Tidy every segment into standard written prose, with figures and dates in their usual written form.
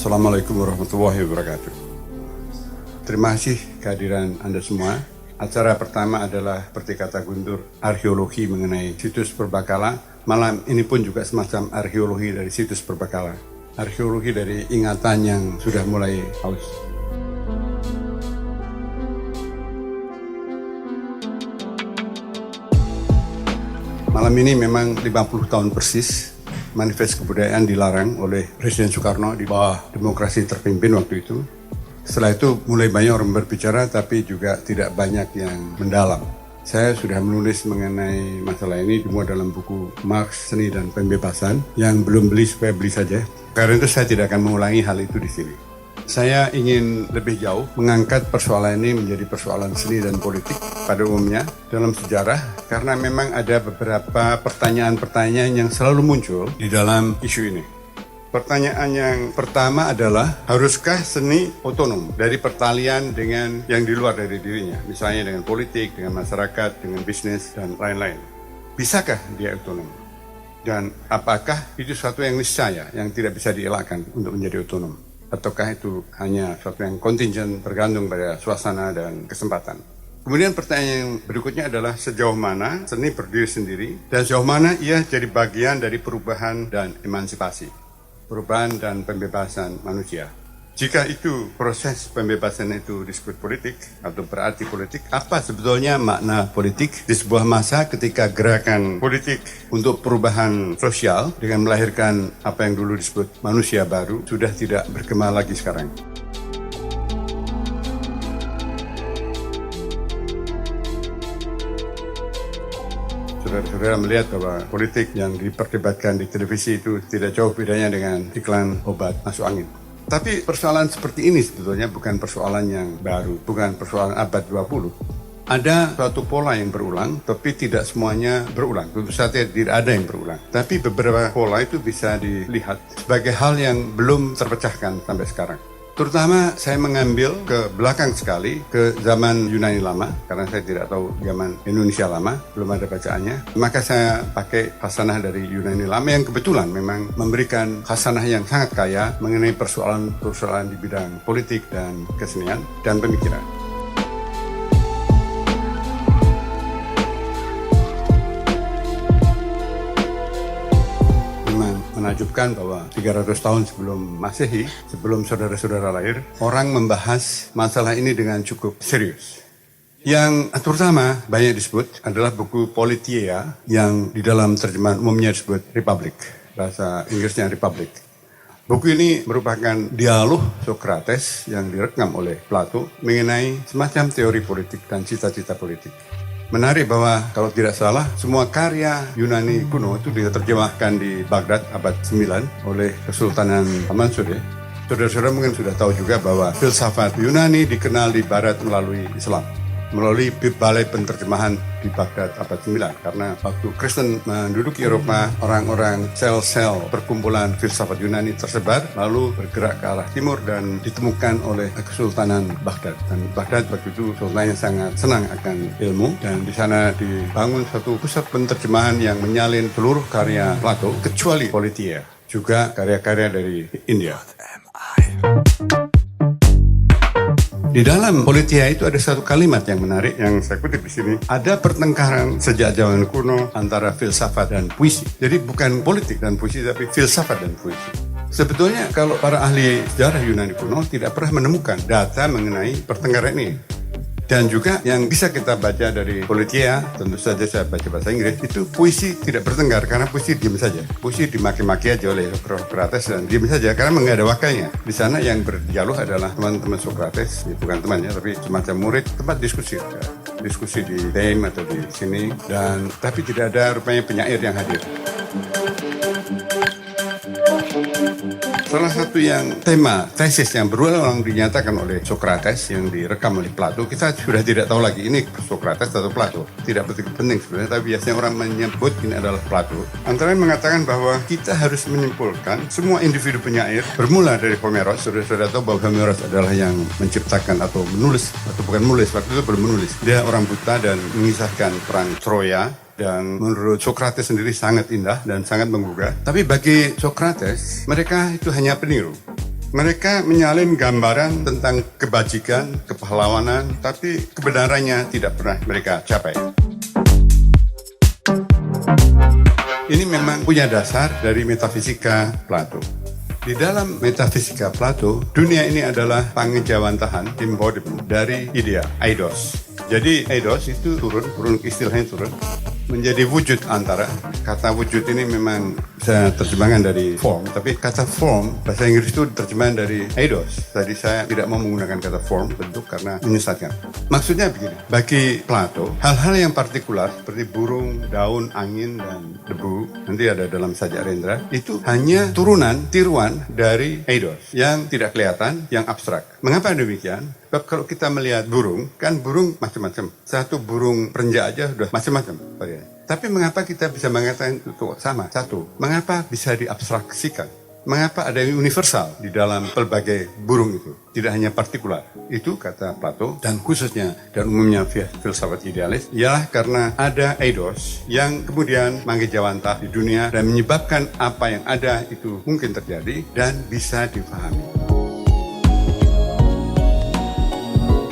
Assalamualaikum warahmatullahi wabarakatuh. Terima kasih kehadiran Anda semua. Acara pertama adalah seperti kata Guntur, arkeologi mengenai situs Purbakala. Malam ini pun juga semacam arkeologi dari situs Purbakala. Arkeologi dari ingatan yang sudah mulai haus. Malam ini memang 50 tahun persis manifest kebudayaan dilarang oleh Presiden Soekarno di bawah demokrasi terpimpin waktu itu. Setelah itu mulai banyak orang berbicara tapi juga tidak banyak yang mendalam. Saya sudah menulis mengenai masalah ini semua dalam buku Marx, Seni dan Pembebasan. Yang belum beli supaya beli saja. Karena itu saya tidak akan mengulangi hal itu di sini. Saya ingin lebih jauh mengangkat persoalan ini menjadi persoalan seni dan politik pada umumnya dalam sejarah karena memang ada beberapa pertanyaan-pertanyaan yang selalu muncul di dalam isu ini. Pertanyaan yang pertama adalah, haruskah seni otonom dari pertalian dengan yang di luar dari dirinya? Misalnya dengan politik, dengan masyarakat, dengan bisnis, dan lain-lain. Bisakah dia otonom? Dan apakah itu sesuatu yang niscaya, yang tidak bisa dielakkan untuk menjadi otonom? Ataukah itu hanya sesuatu yang kontingent tergantung pada suasana dan kesempatan? Kemudian pertanyaan yang berikutnya adalah sejauh mana seni berdiri sendiri dan sejauh mana ia jadi bagian dari perubahan dan emansipasi, perubahan dan pembebasan manusia. Jika itu proses pembebasan itu disebut politik atau berarti politik, apa sebetulnya makna politik di sebuah masa ketika gerakan politik untuk perubahan sosial dengan melahirkan apa yang dulu disebut manusia baru sudah tidak berkembang lagi sekarang. Saudara-saudara melihat bahwa politik yang diperdebatkan di televisi itu tidak jauh bedanya dengan iklan obat masuk angin. Tapi persoalan seperti ini sebetulnya bukan persoalan yang baru, bukan persoalan abad 20. Ada suatu pola yang berulang, tapi tidak semuanya berulang. Tentu saja tidak ada yang berulang. Tapi beberapa pola itu bisa dilihat sebagai hal yang belum terpecahkan sampai sekarang. Terutama saya mengambil ke belakang sekali, ke zaman Yunani lama, karena saya tidak tahu zaman Indonesia lama, belum ada bacaannya. Maka saya pakai khasanah dari Yunani lama yang kebetulan memang memberikan khasanah yang sangat kaya mengenai persoalan-persoalan di bidang politik dan kesenian dan pemikiran. Menakjubkan bahwa 300 tahun sebelum Masehi, sebelum saudara-saudara lahir, orang membahas masalah ini dengan cukup serius. Yang terutama banyak disebut adalah buku Politeia yang di dalam terjemahan umumnya disebut Republic, bahasa Inggrisnya Republic. Buku ini merupakan dialog Socrates yang direkam oleh Plato mengenai semacam teori politik dan cita-cita politik. Menarik bahwa kalau tidak salah, semua karya Yunani kuno itu diterjemahkan di Baghdad abad 9 oleh Kesultanan Mansur. Saudara-saudara mungkin sudah tahu juga bahwa filsafat Yunani dikenal di Barat melalui Islam, melalui balai penterjemahan di Baghdad abad 9. Karena waktu Kristen menduduki Eropa, orang-orang sel-sel perkumpulan filsafat Yunani tersebar, lalu bergerak ke arah timur dan ditemukan oleh Kesultanan Baghdad. Dan Baghdad waktu itu sultan yang sangat senang akan ilmu, dan di sana dibangun satu pusat penterjemahan yang menyalin seluruh karya Plato, kecuali Politeia, juga karya-karya dari India. Di dalam Politeia itu ada satu kalimat yang menarik yang saya kutip di sini. Ada pertengkaran sejak zaman kuno antara filsafat dan puisi. Jadi bukan politik dan puisi, tapi filsafat dan puisi. Sebetulnya kalau para ahli sejarah Yunani kuno tidak pernah menemukan data mengenai pertengkaran ini. Dan juga yang bisa kita baca dari Politeia, tentu saja saya baca bahasa Inggris, itu puisi tidak bertengkar karena puisi diam saja. Puisi dimaki-maki aja oleh Socrates dan diam saja karena nggak ada wakilnya. Di sana yang berdialog adalah teman-teman Socrates, bukan temannya tapi semacam murid, tempat diskusi. Diskusi di Dame atau di sini, dan tapi tidak ada rupanya penyair yang hadir. Salah satu yang tesis yang berulang-ulang dinyatakan oleh Socrates yang direkam oleh Plato, kita sudah tidak tahu lagi ini Socrates atau Plato. Tidak begitu penting sebenarnya, tapi biasanya orang menyebut ini adalah Plato. Antara lain mengatakan bahwa kita harus menyimpulkan semua individu penyair bermula dari Homeros. Sudah tahu bahwa Homeros adalah yang menciptakan atau menulis, atau bukan menulis, waktu itu belum menulis. Dia orang buta dan mengisahkan perang Troya. Dan menurut Socrates sendiri sangat indah dan sangat menggugah. Tapi bagi Socrates, mereka itu hanya peniru. Mereka menyalin gambaran tentang kebajikan, kepahlawanan, tapi kebenarannya tidak pernah mereka capai. Ini memang punya dasar dari metafisika Plato. Di dalam metafisika Plato, dunia ini adalah pangejawantahan, embodiment dari idea, eidos. Jadi eidos itu turun istilahnya turun, menjadi wujud antara. Kata wujud ini memang bisa terjemahkan dari form, tapi kata form bahasa Inggris itu terjemahan dari eidos. Tadi saya tidak mau menggunakan kata form, bentuk, karena menyesatkan. Maksudnya begini, bagi Plato, hal-hal yang partikular seperti burung, daun, angin, dan debu, nanti ada dalam sajak Rendra, itu hanya tiruan dari eidos yang tidak kelihatan, yang abstrak. Mengapa demikian? Sebab kalau kita melihat burung, kan burung macam-macam. Satu burung perenjak aja sudah macam-macam. Tapi mengapa kita bisa mengatakan itu sama? Satu, mengapa bisa diabstraksikan? Mengapa ada yang universal di dalam pelbagai burung itu? Tidak hanya partikular. Itu kata Plato, dan khususnya dan umumnya filsafat idealis, ialah karena ada eidos yang kemudian manggejawantah di dunia dan menyebabkan apa yang ada itu mungkin terjadi dan bisa difahami.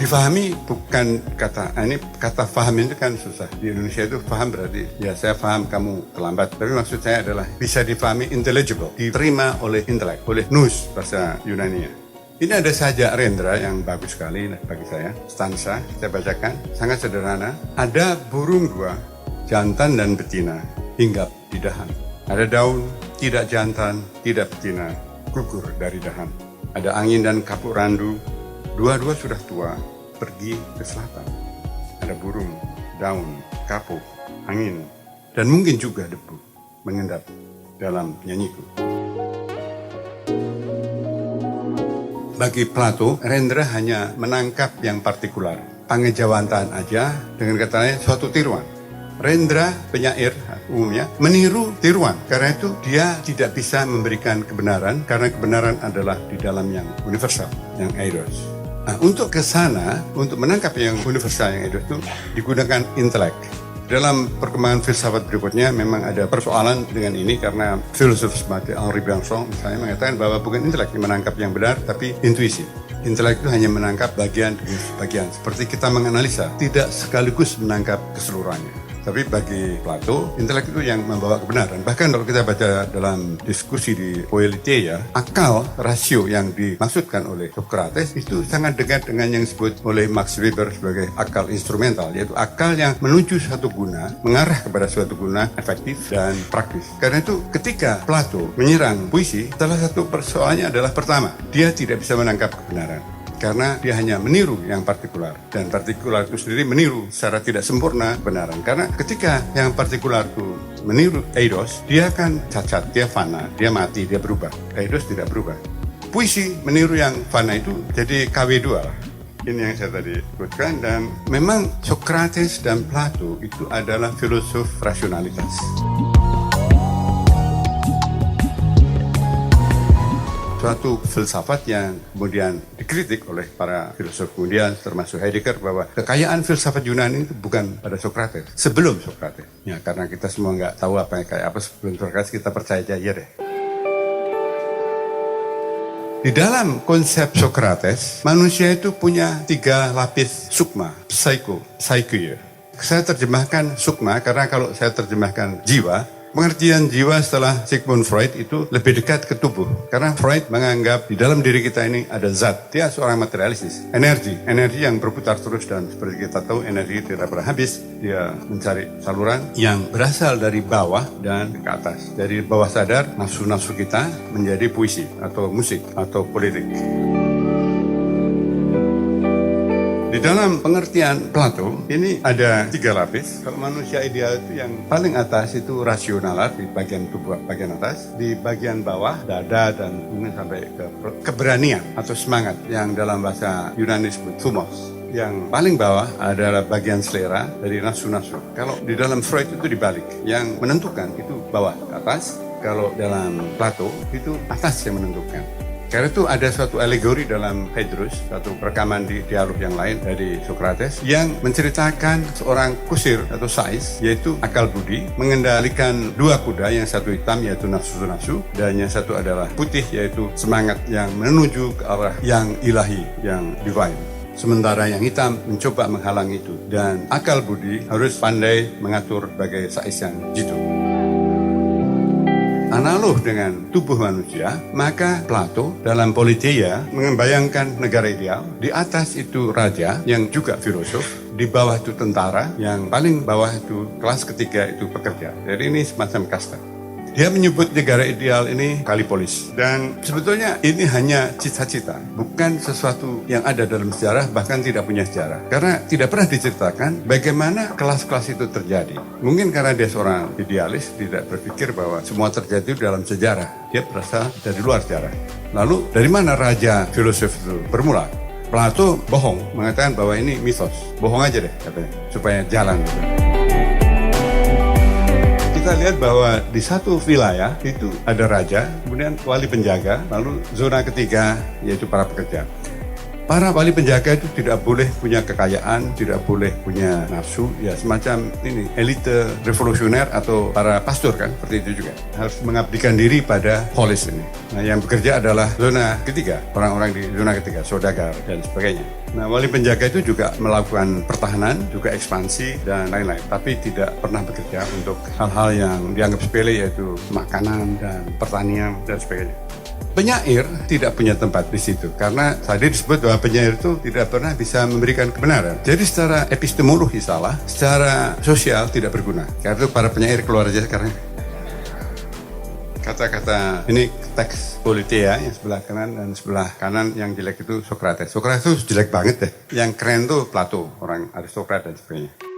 Difahami bukan kata faham itu kan susah. Di Indonesia itu faham berarti ya saya faham kamu terlambat. Tapi maksud saya adalah bisa difahami, intelligible, diterima oleh intelek, oleh nous bahasa Yunani-nya. Ini ada sajak Rendra yang bagus sekali bagi saya, stansa, saya bacakan, sangat sederhana. Ada burung dua, jantan dan betina, hinggap di dahan. Ada daun, tidak jantan, tidak betina, gugur dari dahan. Ada angin dan kapuk randu, dua-dua sudah tua, pergi ke selatan. Ada burung, daun, kapuk, angin, dan mungkin juga debu mengendap dalam nyanyiku. Bagi Plato, Rendra hanya menangkap yang partikular. Pangejawantahan aja, dengan kata lain, suatu tiruan. Rendra, penyair umumnya, meniru tiruan. Karena itu dia tidak bisa memberikan kebenaran, karena kebenaran adalah di dalam yang universal, yang eidos. Nah, untuk ke sana, untuk menangkap yang universal yang itu digunakan intelek. Dalam perkembangan filsafat berikutnya memang ada persoalan dengan ini karena filsuf seperti Henri Bergson misalnya mengatakan bahwa bukan intelek yang menangkap yang benar, tapi intuisi. Intelek itu hanya menangkap bagian demi bagian. Seperti kita menganalisa, tidak sekaligus menangkap keseluruhannya. Tapi bagi Plato, intelek itu yang membawa kebenaran. Bahkan kalau kita baca dalam diskusi di Politeia, akal rasio yang dimaksudkan oleh Socrates itu sangat dekat dengan yang disebut oleh Max Weber sebagai akal instrumental, yaitu akal yang menuju satu guna, mengarah kepada suatu guna efektif dan praktis. Karena itu ketika Plato menyerang puisi, salah satu persoalannya adalah pertama, dia tidak bisa menangkap kebenaran. Karena dia hanya meniru yang partikular. Dan partikular itu sendiri meniru secara tidak sempurna kebenaran. Karena ketika yang partikular itu meniru eidos, dia akan cacat, dia fana, dia mati, dia berubah. Eidos tidak berubah. Puisi meniru yang fana itu jadi KW2 lah. Ini yang saya tadi sebutkan. Dan memang Socrates dan Plato itu adalah filosof rasionalitas. Suatu filsafat yang kemudian dikritik oleh para filosof kemudian termasuk Heidegger bahwa kekayaan filsafat Yunani itu bukan pada Socrates, sebelum Socrates. Ya, karena kita semua nggak tahu apa yang kayak apa sebelum Socrates, kita percaya aja ya deh. Di dalam konsep Socrates, manusia itu punya 3 lapis sukma, psyche. Saya terjemahkan sukma karena kalau saya terjemahkan jiwa, pengertian jiwa setelah Sigmund Freud itu lebih dekat ke tubuh. Karena Freud menganggap di dalam diri kita ini ada zat. Dia seorang materialistis. Energi yang berputar terus dan seperti kita tahu energi tidak pernah habis. Dia mencari saluran yang berasal dari bawah dan ke atas. Dari bawah sadar, nafsu-nafsu kita menjadi puisi atau musik atau politik. Di dalam pengertian Plato, ini ada 3 lapis. Kalau manusia ideal itu yang paling atas itu rasionalar di bagian tubuh bagian atas. Di bagian bawah, dada dan mungkin sampai ke keberanian atau semangat yang dalam bahasa Yunani disebut thumos. Yang paling bawah adalah bagian selera dari nafsu-nafsu. Kalau di dalam Freud itu dibalik. Yang menentukan itu bawah ke atas. Kalau dalam Plato itu atas yang menentukan. Karena itu ada suatu alegori dalam Phaedrus, satu rekaman di dialog yang lain dari Socrates, yang menceritakan seorang kusir atau sais, yaitu akal budi, mengendalikan dua kuda, yang satu hitam yaitu nafsu-nafsu, dan yang satu adalah putih yaitu semangat yang menuju ke arah yang ilahi, yang divine. Sementara yang hitam mencoba menghalangi itu, dan akal budi harus pandai mengatur sebagai sais yang jitu. Analog dengan tubuh manusia, maka Plato dalam Politeia membayangkan negara ideal. Di atas itu raja yang juga filosof, di bawah itu tentara, yang paling bawah itu kelas ketiga itu pekerja. Jadi ini semacam kasta. Dia menyebut negara ideal ini Kalipolis. Dan sebetulnya ini hanya cita-cita, bukan sesuatu yang ada dalam sejarah, bahkan tidak punya sejarah. Karena tidak pernah diceritakan bagaimana kelas-kelas itu terjadi. Mungkin karena dia seorang idealis, tidak berpikir bahwa semua terjadi dalam sejarah. Dia berasal dari luar sejarah. Lalu dari mana raja filosof itu bermula? Plato bohong, mengatakan bahwa ini mitos. Bohong aja deh katanya, supaya jalan gitu. Kita lihat bahwa di satu wilayah itu ada raja, kemudian wali penjaga, lalu zona ketiga yaitu para pekerja. Para wali penjaga itu tidak boleh punya kekayaan, tidak boleh punya nafsu, ya semacam ini elite revolusioner atau para pastor kan, seperti itu juga. Harus mengabdikan diri pada polis ini. Nah, yang bekerja adalah zona ketiga, orang-orang di zona ketiga, saudagar dan sebagainya. Nah, wali penjaga itu juga melakukan pertahanan, juga ekspansi dan lain-lain, tapi tidak pernah bekerja untuk hal-hal yang dianggap sepele, yaitu makanan dan pertanian dan sebagainya. Penyair tidak punya tempat di situ, karena tadi disebut bahwa penyair itu tidak pernah bisa memberikan kebenaran. Jadi secara epistemologi salah, secara sosial tidak berguna. Karena itu para penyair keluar aja sekarang. Kata-kata ini teks Politeia yang sebelah kanan dan sebelah kanan yang jelek itu Socrates. Socrates itu jelek banget deh. Yang keren tuh Plato, orang aristokrat dan sebagainya.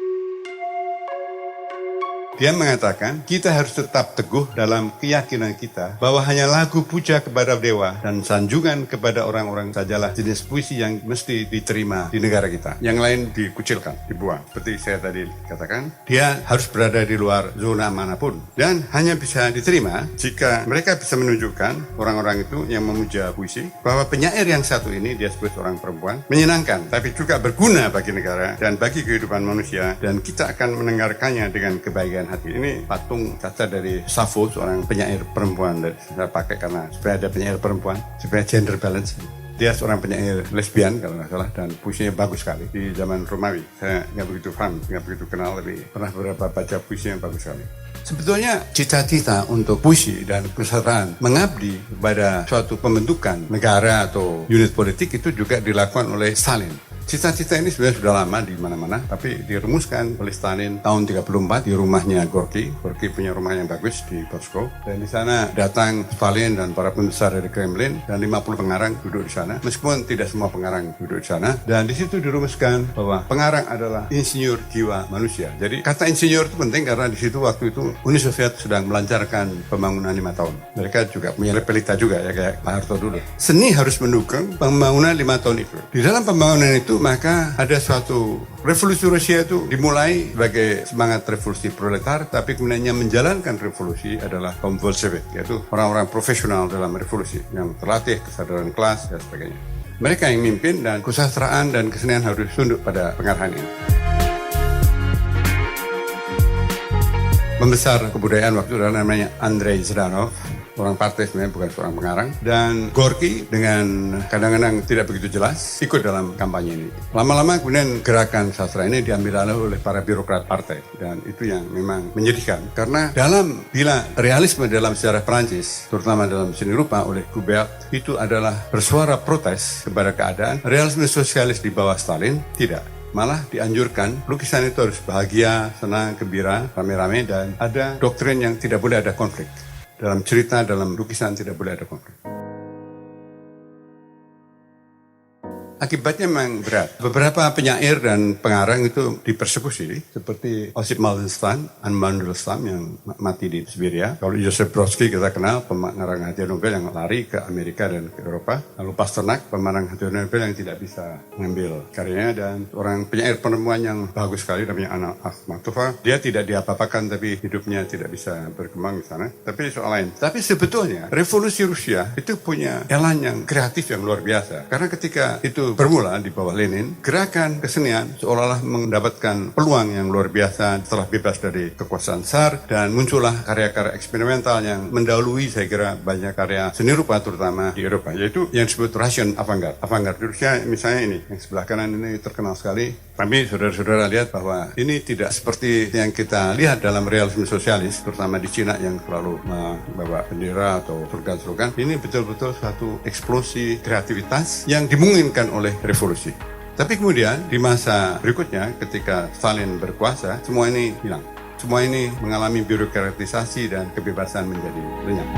Dia mengatakan, kita harus tetap teguh dalam keyakinan kita bahwa hanya lagu puja kepada dewa dan sanjungan kepada orang-orang sajalah jenis puisi yang mesti diterima di negara kita. Yang lain dikucilkan, dibuang. Seperti saya tadi katakan, dia harus berada di luar zona manapun. Dan hanya bisa diterima jika mereka bisa menunjukkan orang-orang itu yang memuja puisi, bahwa penyair yang satu ini, dia sebut orang perempuan, menyenangkan, tapi juga berguna bagi negara dan bagi kehidupan manusia. Dan kita akan mendengarkannya dengan kebaikan hati. Ini patung kaca dari Sappho, seorang penyair perempuan. Saya pakai karena supaya ada penyair perempuan, supaya gender balance. Dia seorang penyair lesbian kalau nggak salah, dan puisinya bagus sekali di zaman Romawi. Saya nggak begitu paham, nggak begitu kenal, tapi pernah beberapa baca puisi yang bagus sekali. Sebetulnya cita-cita untuk puisi dan kesetaraan mengabdi kepada suatu pembentukan negara atau unit politik itu juga dilakukan oleh Stalin. Cita-cita ini sebenarnya sudah lama di mana-mana, tapi dirumuskan oleh Stalin tahun 34 di rumahnya Gorky. Gorky punya rumah yang bagus di Moscow, dan di sana datang Stalin dan para pembesar dari Kremlin dan 50 pengarang duduk di sana. Meskipun tidak semua pengarang duduk di sana, dan di situ dirumuskan bahwa pengarang adalah insinyur jiwa manusia. Jadi kata insinyur itu penting karena di situ waktu itu Uni Soviet sedang melancarkan pembangunan 5 tahun. Mereka juga punya pelita juga ya, kayak Pak Harto dulu. Seni harus mendukung pembangunan 5 tahun itu. Di dalam pembangunan itu maka ada suatu revolusi Rusia itu dimulai sebagai semangat revolusi proletar, tapi kemudian yang menjalankan revolusi adalah kaum Bolshevik, yaitu orang-orang profesional dalam revolusi yang terlatih kesadaran kelas dan sebagainya. Mereka yang mimpin, dan kesusastraan dan kesenian harus tunduk pada pengarahan ini. Pembesar kebudayaan waktu itu namanya Andrei Zhdanov, orang partai sebenarnya, bukan seorang pengarang. Dan Gorky dengan kadang-kadang tidak begitu jelas ikut dalam kampanye ini. Lama-lama kemudian gerakan sastra ini diambil alih oleh para birokrat partai, dan itu yang memang menyedihkan. Karena bila realisme dalam sejarah Perancis, terutama dalam seni rupa oleh Courbet, itu adalah bersuara protes kepada keadaan. Realisme sosialis di bawah Stalin tidak. Malah dianjurkan lukisan itu harus bahagia, senang, gembira, rame-rame, dan ada doktrin yang tidak boleh ada konflik. Dalam cerita, dalam lukisan tidak boleh ada konflik. Akibatnya memang berat. Beberapa penyair dan pengarang itu dipersekusi, seperti Osip Mandelstam yang mati di Siberia. Kalau Joseph Brodsky kita kenal, pengarang hadiah Nobel yang lari ke Amerika dan ke Eropa. Lalu Pasternak, pemenang hadiah Nobel yang tidak bisa mengambil karyanya, dan orang penyair penemuan yang bagus sekali namanya Anna Akhmatova. Dia tidak diapa-apakan tapi hidupnya tidak bisa berkembang di sana. Tapi soal lain. Tapi sebetulnya revolusi Rusia itu punya elan yang kreatif yang luar biasa. Karena ketika itu bermula di bawah Lenin, gerakan kesenian seolah-olah mendapatkan peluang yang luar biasa setelah bebas dari kekuasaan Tsar, dan muncullah karya-karya eksperimental yang mendahului saya kira banyak karya seni rupa terutama di Eropa, yaitu yang disebut Russian avant-garde. Avant-garde di Rusia misalnya ini, yang sebelah kanan ini terkenal sekali. Tapi saudara-saudara lihat bahwa ini tidak seperti yang kita lihat dalam realisme sosialis, terutama di Cina yang selalu membawa bendera atau slogan-slogan. Ini betul-betul suatu eksplosi kreativitas yang dimungkinkan oleh revolusi. Tapi kemudian di masa berikutnya ketika Stalin berkuasa, semua ini hilang. Semua ini mengalami birokratisasi dan kebebasan menjadi lenyap.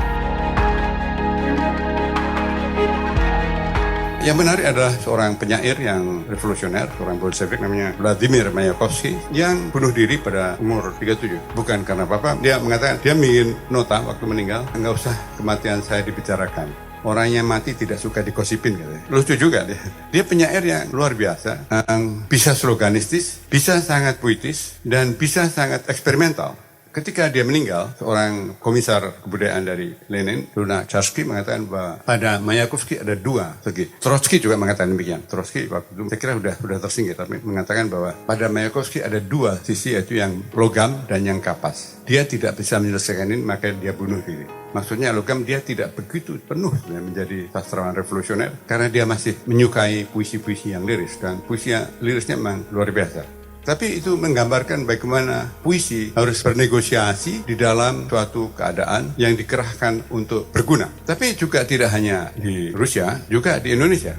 Yang menarik adalah seorang penyair yang revolusioner, seorang Bolshevik namanya Vladimir Mayakovsky, yang bunuh diri pada umur 37. Bukan karena apa-apa, dia mengatakan dia ingin nota waktu meninggal, nggak usah kematian saya dibicarakan. Orang yang mati tidak suka dikosipin katanya. Lucu juga dia. Dia penyair yang luar biasa, yang bisa sloganistis, bisa sangat puitis, dan bisa sangat eksperimental. Ketika dia meninggal, seorang komisar kebudayaan dari Lenin, Lunacharsky, mengatakan bahwa pada Mayakovsky ada dua segi. Trotsky juga mengatakan demikian. Trotsky waktu itu saya kira sudah tersingkir, tapi mengatakan bahwa pada Mayakovsky ada dua sisi, yaitu yang logam dan yang kapas. Dia tidak bisa menyelesaikan ini, maka dia bunuh diri. Maksudnya logam, dia tidak begitu penuh menjadi sastrawan revolusioner karena dia masih menyukai puisi-puisi yang liris, dan puisi yang lirisnya memang luar biasa. Tapi itu menggambarkan bagaimana puisi harus bernegosiasi di dalam suatu keadaan yang dikerahkan untuk berguna. Tapi juga tidak hanya di Rusia, juga di Indonesia.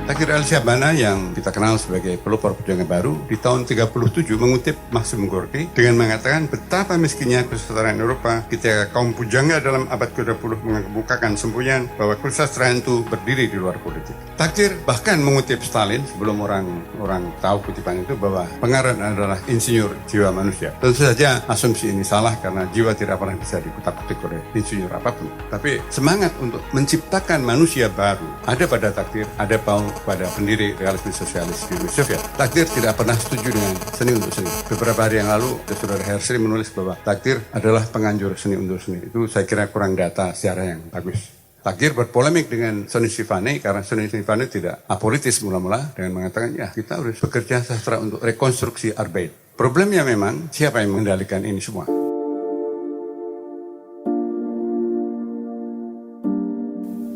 Takdir Al-Syabana yang kita kenal sebagai pelopor perjuangan baru di tahun 37 mengutip Maxim Gorky dengan mengatakan betapa miskinnya kesusastraan Eropa ketika kaum pujangga dalam abad ke-20 mengemukakan semboyan bahwa kesusastraan itu berdiri di luar politik. Takdir bahkan mengutip Stalin sebelum orang tahu kutipan itu bahwa pengarang adalah insinyur jiwa manusia. Tentu saja asumsi ini salah karena jiwa tidak pernah bisa dikutak-kutik oleh insinyur apapun. Tapi semangat untuk menciptakan manusia baru ada pada Takdir, ada pada pendiri realisme sosialis di Uni Soviet. Takdir tidak pernah setuju dengan seni untuk seni. Beberapa hari yang lalu, saudara Hershey menulis bahwa Takdir adalah penganjur seni untuk seni. Itu saya kira kurang data secara yang bagus. Takdir berpolemik dengan Sonny Shivane karena Sonny Shivane tidak apolitis mula-mula dengan mengatakan, ya kita harus bekerja sastra untuk rekonstruksi Arbeit. Problemnya memang siapa yang mengendalikan ini semua.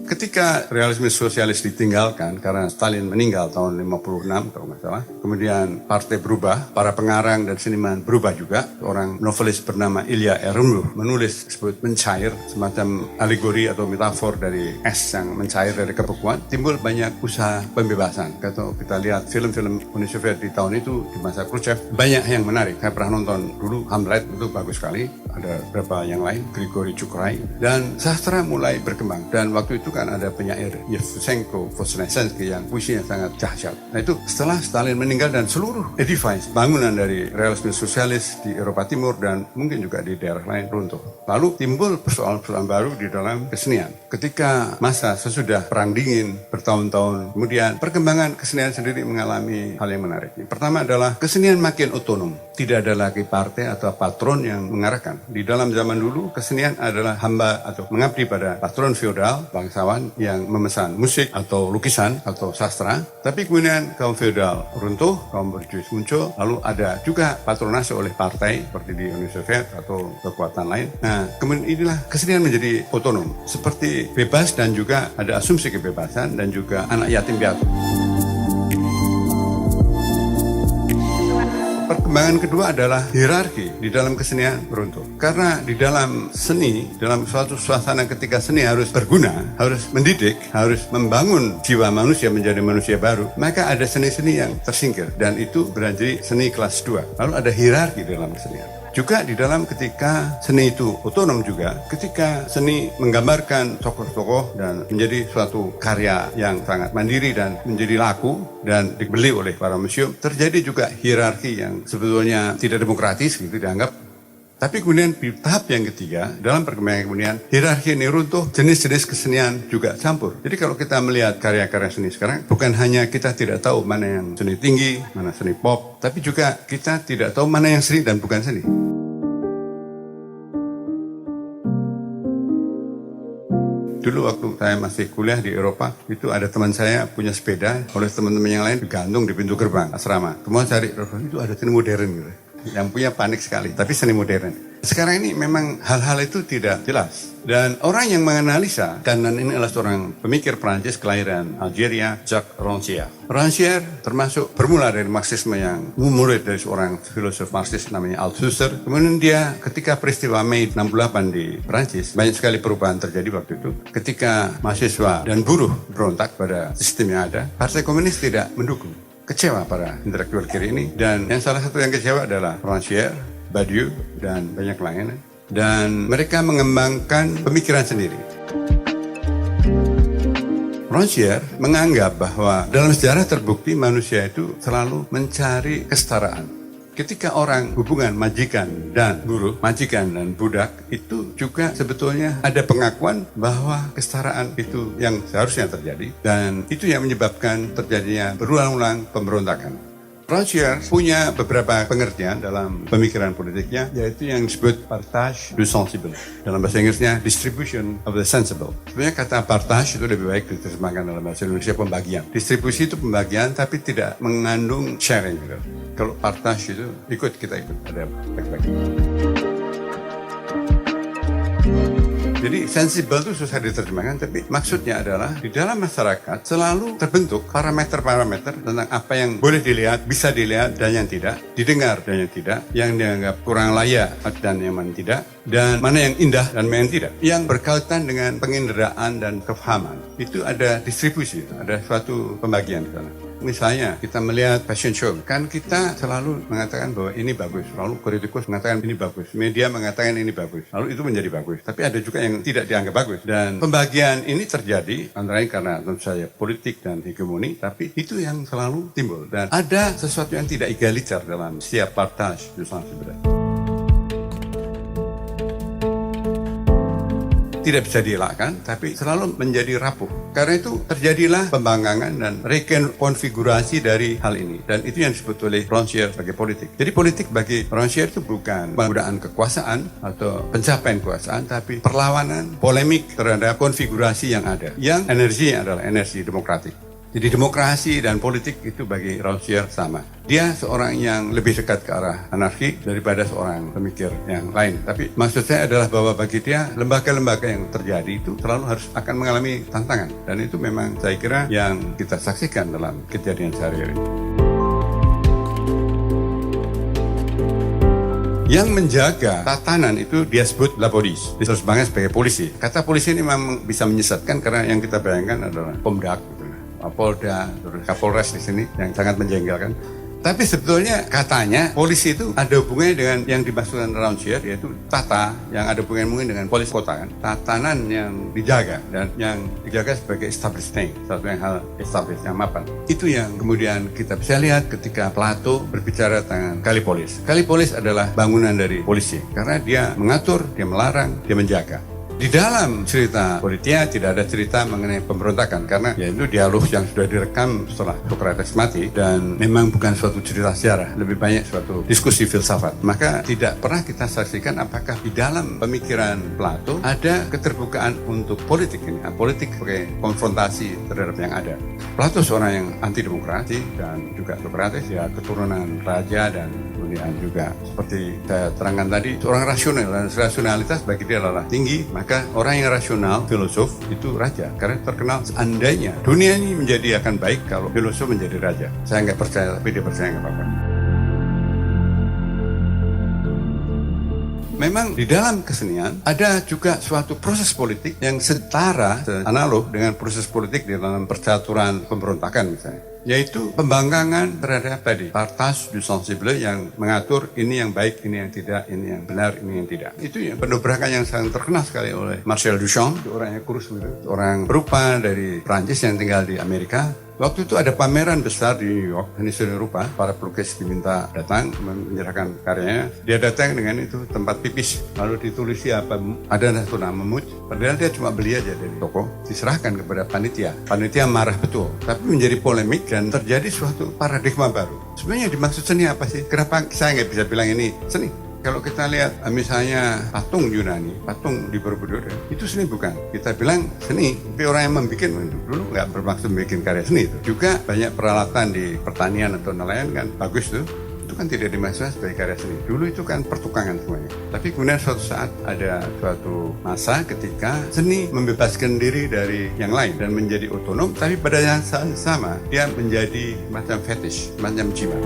Ketika realisme sosialis ditinggalkan karena Stalin meninggal tahun 56 kalau nggak salah, kemudian partai berubah, para pengarang dan seniman berubah juga. Seorang novelis bernama Ilya Eremov menulis disebut mencair, semacam alegori atau metafor dari es yang mencair dari kebekuan. Timbul banyak usaha pembebasan. Kalau kita lihat film-film Uni Soviet di tahun itu, di masa Khrushchev, banyak yang menarik. Saya pernah nonton dulu Hamlet, itu bagus sekali. Ada beberapa yang lain, Grigori Chukrai. Dan sastra mulai berkembang. Dan waktu itu kan ada penyair Yevchenko Voznesensky yang puisinya sangat dahsyat. Nah itu setelah Stalin meninggal dan seluruh edifice bangunan dari realisme sosialis di Eropa Timur dan mungkin juga di daerah lain runtuh. Lalu timbul persoalan-persoalan baru di dalam kesenian. Ketika masa sesudah Perang Dingin bertahun-tahun kemudian, perkembangan kesenian sendiri mengalami hal yang menarik. Yang pertama adalah kesenian makin otonom. Tidak ada lagi partai atau patron yang mengarahkan. Di dalam zaman dulu kesenian adalah hamba atau mengabdi pada patron feodal, bangsawan yang memesan musik atau lukisan atau sastra. Tapi kemudian kaum feodal runtuh, kaum borjuis muncul, lalu ada juga patronase oleh partai seperti di Uni Soviet atau kekuatan lain. Nah, kemudian inilah kesenian menjadi otonom, seperti bebas dan juga ada asumsi kebebasan dan juga anak yatim piatu. Perkembangan kedua adalah hierarki di dalam kesenian runtuh. Karena di dalam seni, dalam suatu suasana ketika seni harus berguna, harus mendidik, harus membangun jiwa manusia menjadi manusia baru, maka ada seni-seni yang tersingkir dan itu berarti seni kelas 2. Lalu ada hierarki dalam kesenian. Juga di dalam ketika seni itu otonom juga, ketika seni menggambarkan tokoh-tokoh dan menjadi suatu karya yang sangat mandiri dan menjadi laku dan dibeli oleh para museum, terjadi juga hierarki yang sebetulnya tidak demokratis gitu dianggap. Tapi kemudian di tahap yang ketiga, dalam perkembangan kemudian, hierarki ini runtuh, jenis-jenis kesenian juga campur. Jadi kalau kita melihat karya-karya seni sekarang, bukan hanya kita tidak tahu mana yang seni tinggi, mana seni pop, tapi juga kita tidak tahu mana yang seni dan bukan seni. Dulu waktu saya masih kuliah di Eropa, itu ada teman saya punya sepeda, oleh teman-teman yang lain digantung di pintu gerbang asrama. Semua cari, itu ada seni modern gitu. Yang punya panik sekali, tapi seni modern. Sekarang ini memang hal-hal itu tidak jelas. Dan orang yang menganalisa, karena ini adalah seorang pemikir Prancis kelahiran Algeria, Jacques Rancière. Rancière termasuk bermula dari Marxisme yang murid dari seorang filosof Marxis namanya Althusser. Kemudian dia ketika peristiwa Mei 68 di Prancis, banyak sekali perubahan terjadi waktu itu. Ketika mahasiswa dan buruh berontak pada sistem yang ada, Partai Komunis tidak mendukung. Kecewa para intelektual kiri ini, dan yang salah satu yang kecewa adalah Rancière, Badiou, dan banyak lain. Dan mereka mengembangkan pemikiran sendiri. Rancière menganggap bahwa dalam sejarah terbukti manusia itu selalu mencari kesetaraan. Ketika orang hubungan majikan dan buruh, majikan dan budak, itu juga sebetulnya ada pengakuan bahwa kesetaraan itu yang seharusnya terjadi. Dan itu yang menyebabkan terjadinya berulang-ulang pemberontakan. Rancière punya beberapa pengertian dalam pemikiran politiknya, yaitu yang disebut partage du sensible. Dalam bahasa Inggrisnya, distribution of the sensible. Sebenarnya kata partage itu lebih baik diterjemahkan dalam bahasa Indonesia pembagian. Distribusi itu pembagian, tapi tidak mengandung sharing. Gitu. Kalau partage itu, kita ikut, ada bagi-bagi. Jadi sensible itu susah diterjemahkan, tapi maksudnya adalah di dalam masyarakat selalu terbentuk parameter-parameter tentang apa yang boleh dilihat, bisa dilihat, dan yang tidak, didengar dan yang tidak, yang dianggap kurang layak dan yang tidak, dan mana yang indah dan mana yang tidak. Yang berkaitan dengan penginderaan dan kefahaman, itu ada distribusi, ada suatu pembagian di sana. Misalnya kita melihat fashion show, kan kita selalu mengatakan bahwa ini bagus, lalu kritikus mengatakan ini bagus, media mengatakan ini bagus, lalu itu menjadi bagus. Tapi ada juga yang tidak dianggap bagus. Dan pembagian ini terjadi antara lain karena tentu saja politik dan hegemoni, tapi itu yang selalu timbul. Dan ada sesuatu yang tidak egaliter dalam setiap partage du sensible. Tidak bisa dielakkan, tapi selalu menjadi rapuh. Karena itu terjadilah pembangkangan dan rekonfigurasi dari hal ini. Dan itu yang disebut oleh Rancière sebagai politik. Jadi politik bagi Rancière itu bukan penggunaan kekuasaan atau pencapaian kekuasaan, tapi perlawanan, polemik terhadap konfigurasi yang ada. Yang energinya adalah energi demokratik. Jadi demokrasi dan politik itu bagi Rancière sama. Dia seorang yang lebih dekat ke arah anarki daripada seorang pemikir yang lain. Tapi maksud saya adalah bahwa bagi dia lembaga-lembaga yang terjadi itu selalu harus akan mengalami tantangan. Dan itu memang saya kira yang kita saksikan dalam kejadian sehari-hari. Yang menjaga tatanan itu dia sebut la police, diterjemahkan sebagai polisi. Kata polisi ini memang bisa menyesatkan karena yang kita bayangkan adalah Pomdak, Polda, Kapolres di sini yang sangat menjengkelkan. Tapi sebetulnya katanya polisi itu ada hubungannya dengan yang dimaksudkan Rancière, yaitu tata yang ada hubungannya mungkin dengan polis kota kan. Tatanan yang dijaga dan yang dijaga sebagai establishment, satu yang hal establish, yang mapan. Itu yang kemudian kita bisa lihat ketika Plato berbicara tentang Kalipolis. Kalipolis adalah bangunan dari polisi karena dia mengatur, dia melarang, dia menjaga. Di dalam cerita Politia tidak ada cerita mengenai pemberontakan karena ya itu dialog yang sudah direkam setelah Socrates mati dan memang bukan suatu cerita sejarah, lebih banyak suatu diskusi filsafat. Maka tidak pernah kita saksikan apakah di dalam pemikiran Plato ada keterbukaan untuk politik ini, politik sebagai konfrontasi terhadap yang ada. Plato seorang yang anti demokrasi dan juga Socrates ya keturunan raja dan kemudian juga seperti saya terangkan tadi seorang rasional dan rasionalitas bagi dia adalah tinggi. Maka orang yang rasional, filosof, itu raja. Karena terkenal seandainya dunia ini menjadi akan baik kalau filosof menjadi raja. Saya nggak percaya, tapi dia percaya nggak apa-apa. Memang di dalam kesenian ada juga suatu proses politik yang setara, analog dengan proses politik di dalam percaturan pemberontakan misalnya. yaitu pembangkangan terhadap tadi partage du sensible yang mengatur ini yang baik, ini yang tidak, ini yang benar, ini yang tidak. Itu ya pendobrakan yang sangat terkenal sekali oleh Marcel Duchamp, orang yang kurus gitu, orang berupa dari Prancis yang tinggal di Amerika. Waktu itu ada pameran besar di New York, di seluruh Eropa, para pelukis diminta datang menyerahkan karyanya. Dia datang dengan itu tempat pipis, lalu ditulis apa, ada satu nama Muj, padahal dia cuma beli aja dari toko, diserahkan kepada panitia. Panitia marah betul, tapi menjadi polemik dan terjadi suatu paradigma baru. Sebenarnya dimaksud seni apa sih? Kenapa saya nggak bisa bilang ini seni? Kalau kita lihat misalnya patung Yunani, patung di Borobudur, itu seni bukan? Kita bilang seni, tapi orang yang membuat dulu nggak bermaksud bikin karya seni itu. Juga banyak peralatan di pertanian atau nelayan kan bagus tuh. Itu kan tidak dimaksud sebagai karya seni. Dulu itu kan pertukangan semuanya. Tapi kemudian suatu saat ada suatu masa ketika seni membebaskan diri dari yang lain dan menjadi otonom, tapi pada yang sama dia menjadi macam fetish, macam jimat.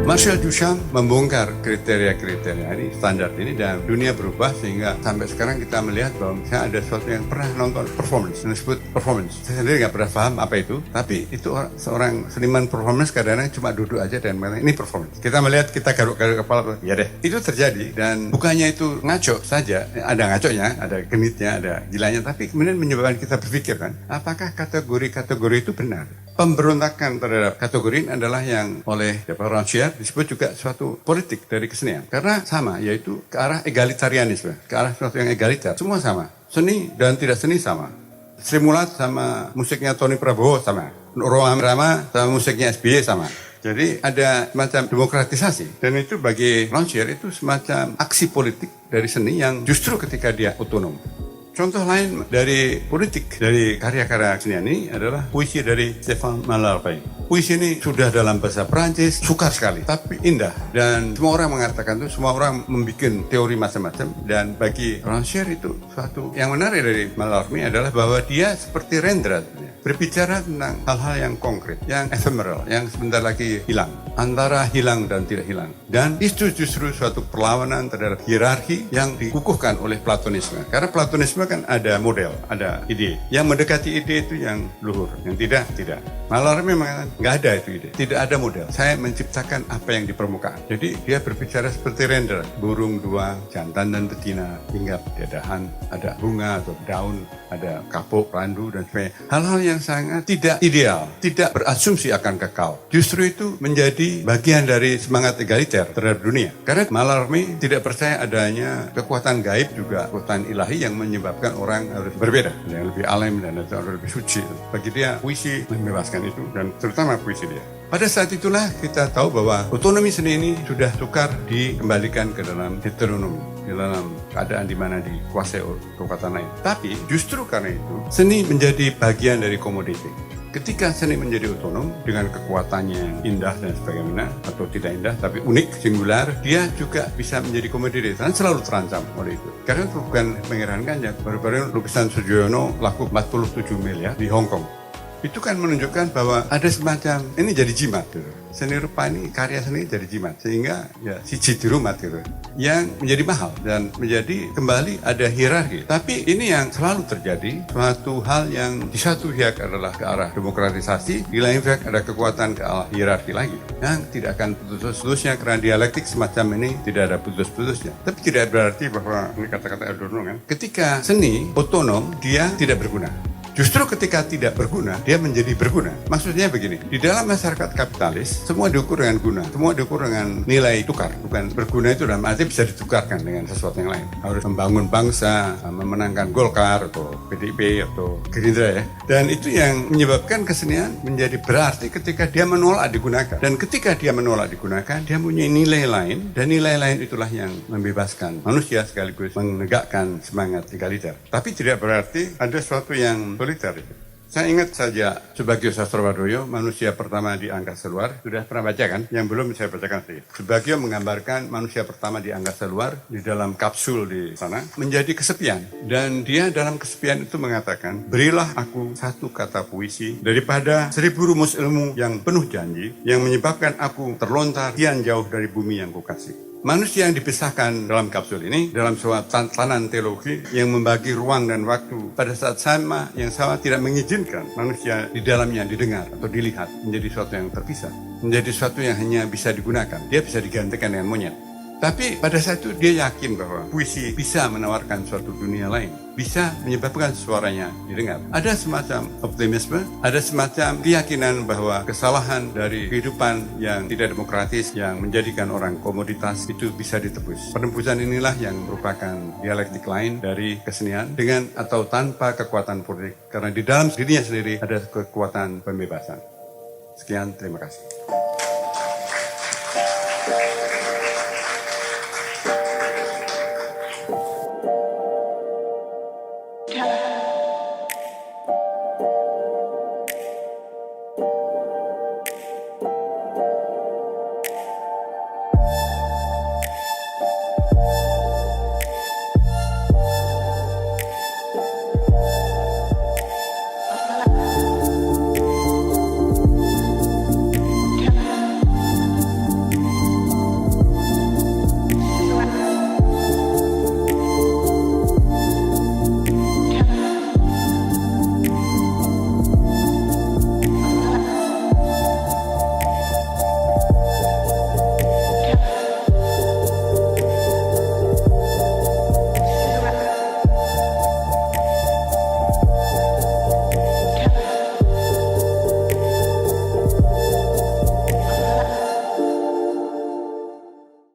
Marcel Duchamp membongkar kriteria-kriteria ini, standar ini, dan dunia berubah sehingga sampai sekarang kita melihat bahwa misalnya ada sesuatu yang pernah nonton performance, disebut performance. Saya sendiri nggak pernah paham apa itu, tapi itu seorang seniman performance kadang-kadang cuma duduk aja dan mengatakan ini performance. Kita melihat, kita garuk-garuk kepala, ya deh. Itu terjadi dan bukannya itu ngaco saja, ada ngaconya, ada genitnya, ada gilanya, tapi kemudian menyebabkan kita berpikir kan, apakah kategori-kategori itu benar? Pemberontakan terhadap kategori ini adalah yang oleh Rancière disebut juga suatu politik dari kesenian. Karena sama, yaitu ke arah egalitarianisme, ke arah sesuatu yang egaliter. Semua sama, seni dan tidak seni sama. Sri Mulat sama musiknya Tony Prabowo sama. Roham Rama sama musiknya SBY sama. Jadi ada semacam demokratisasi. Dan itu bagi Rancière itu semacam aksi politik dari seni yang justru ketika dia otonom. Contoh lain dari politik, dari karya-karya kesenian ini adalah puisi dari Stéphane Mallarmé. Puisi ini sudah dalam bahasa Prancis, sukar sekali, tapi indah. Dan semua orang mengatakan itu, semua orang membuat teori macam-macam. Dan bagi Rancière itu suatu yang menarik dari Mallarmé adalah bahwa dia seperti Rendra, berbicara tentang hal-hal yang konkret, yang ephemeral, yang sebentar lagi hilang. Antara hilang dan tidak hilang. Dan itu justru suatu perlawanan terhadap hierarki yang dikukuhkan oleh Platonisme. Karena Platonisme kan ada model, ada ide. Yang mendekati ide itu yang luhur, yang tidak. Mallarmé mengatakan, nggak ada itu ide. Tidak ada model. Saya menciptakan apa yang di permukaan. Jadi dia berbicara seperti render. Burung dua, jantan dan betina, hingga dadahan, ada bunga atau daun, ada kapuk, randu, dan sebagainya. Hal-hal yang sangat tidak ideal, tidak berasumsi akan kekal. Justru itu menjadi bagian dari semangat egaliter terhadap dunia. Karena Mallarmé tidak percaya adanya kekuatan gaib juga kekuatan ilahi yang menyebabkan orang harus berbeda, yang lebih alim dan lebih suci. Bagi dia puisi membebaskan itu dan terutama puisi dia. Pada saat itulah kita tahu bahwa otonomi seni ini sudah tukar dikembalikan ke dalam heteronomi, di dalam keadaan di mana dikuasai oleh kekuatan lain. Tapi justru karena itu seni menjadi bagian dari komoditi. Ketika seni menjadi otonom dengan kekuatannya yang indah dan sebagainya, atau tidak indah tapi unik, singular, dia juga bisa menjadi komoditi dan selalu terancam oleh itu. Karena itu bukan mengherankan ya, baru-baru lukisan Sudjojono laku 47 miliar di Hong Kong. Itu kan menunjukkan bahwa ada semacam, ini jadi jimat gitu. Seni rupa ini, karya seni jadi jimat. Sehingga ya siji dirumat gitu. Yang menjadi mahal dan menjadi kembali ada hierarki. Tapi ini yang selalu terjadi, suatu hal yang di satu pihak adalah ke arah demokratisasi, di lain pihak ada kekuatan ke arah hierarki lagi. Yang tidak akan putus-putusnya karena dialektik semacam ini tidak ada putus-putusnya. Tapi tidak berarti bahwa, ini kata-kata Adorno kan, ketika seni otonom, dia tidak berguna. Justru ketika tidak berguna, dia menjadi berguna. Maksudnya begini, di dalam masyarakat kapitalis, semua diukur dengan guna, semua diukur dengan nilai tukar. Bukan berguna itu dalam arti bisa ditukarkan dengan sesuatu yang lain. Harus membangun bangsa, memenangkan Golkar atau PDIP atau Gerindra ya. Dan itu yang menyebabkan kesenian menjadi berarti ketika dia menolak digunakan. Dan ketika dia menolak digunakan, dia punya nilai lain, dan nilai lain itulah yang membebaskan manusia sekaligus menegakkan semangat egaliter. Tapi tidak berarti ada sesuatu yang soliter. Saya ingat saja Subagio Sastrowardoyo, manusia pertama di angkasa luar. Sudah pernah baca kan? Yang belum saya bacakan sedikit. Subagio menggambarkan manusia pertama di angkasa luar di dalam kapsul di sana menjadi kesepian. Dan dia dalam kesepian itu mengatakan, berilah aku satu kata puisi daripada 1000 rumus ilmu yang penuh janji yang menyebabkan aku terlontar kian jauh dari bumi yang kukasih. Manusia yang dipisahkan dalam kapsul ini, dalam sebuah tatanan teologi yang membagi ruang dan waktu pada saat yang sama tidak mengizinkan manusia di dalamnya didengar atau dilihat menjadi sesuatu yang terpisah, menjadi sesuatu yang hanya bisa digunakan. Dia bisa digantikan dengan monyet. Tapi pada saat itu dia yakin bahwa puisi bisa menawarkan suatu dunia lain, bisa menyebabkan suaranya didengar. Ada semacam optimisme, ada semacam keyakinan bahwa kesalahan dari kehidupan yang tidak demokratis, yang menjadikan orang komoditas, itu bisa ditebus. Penembusan inilah yang merupakan dialektik lain dari kesenian, dengan atau tanpa kekuatan politik. Karena di dalam dirinya sendiri ada kekuatan pembebasan. Sekian, terima kasih.